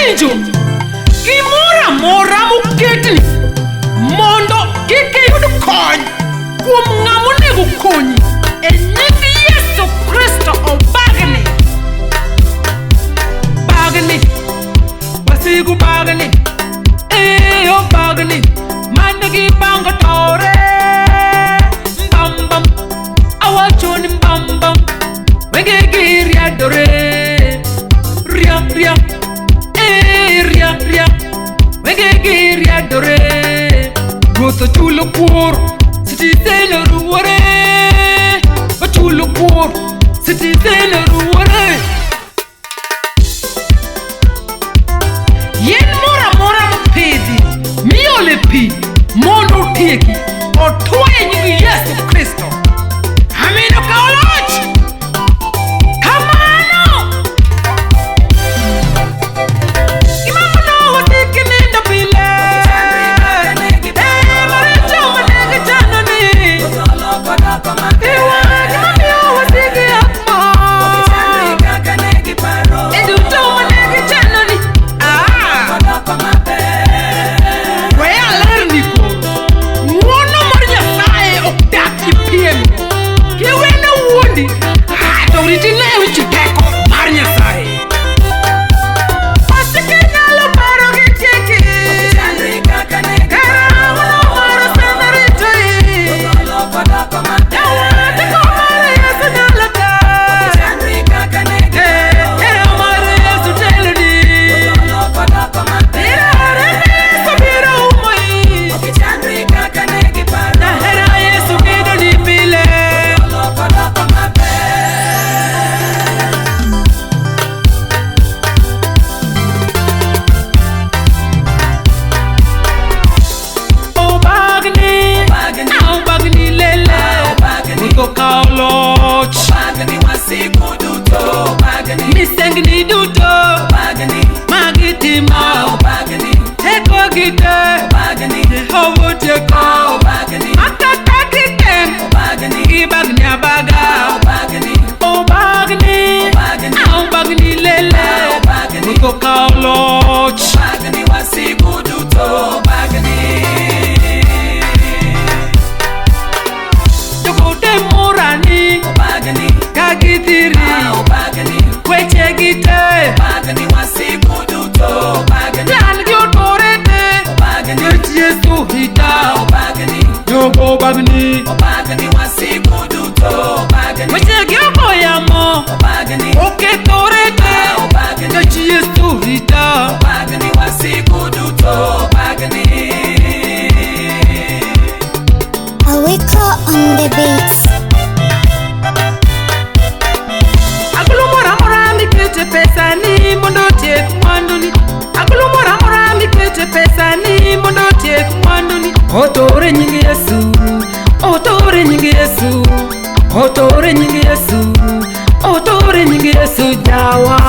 winjo gimora mora moketni mondo kik iyud kony kuom ng'ama onego konyi e nying Yesu Kristo obagni. Bagni, wasigu bagni, obagni, mandagi bango tore. Mbambam, awachoni mbambam, wenge ria dore. Ria, ria, ria, ria, wenge ria dore. Roto chulo kuor, citizen ruore. Chulo kuor, citizen ruore. Yen mora mora mapedhi miole pi mondo tieki otwaye nying Yesu Kristo. Amino ka oloch kamano imamono wasiki nindo pile maricho manenge chanoni iwa gimamiyo wasiki akmo eduto manenge chanoni. Bagni wasigu duto, bagni misengni duto, bagni magitima, bagni teko gite, bagni howo teko, bagni akata gite, bagni bagni abaga, bagni oh bagni, bagni lele, bagni ko kauloch, bagni wasigu duto, bagni morani bagni kagitiri bagni kweche gite bagni wasigu duto bagni lan gyotorete bagni Yesu hita bagni yogo bagni wasigu duto bagni kweche gyoko yamo bagni oketorete bagni Yesu hita bagni wasigu duto bagni. Awiko on the beats. Pesa ni mondo tiek mwanduni agulu mora mora mikete pesa ni mondo tiek mwanduni otore nying Yesu otore nying Yesu otore nying Yesu otore nying Yesu jawa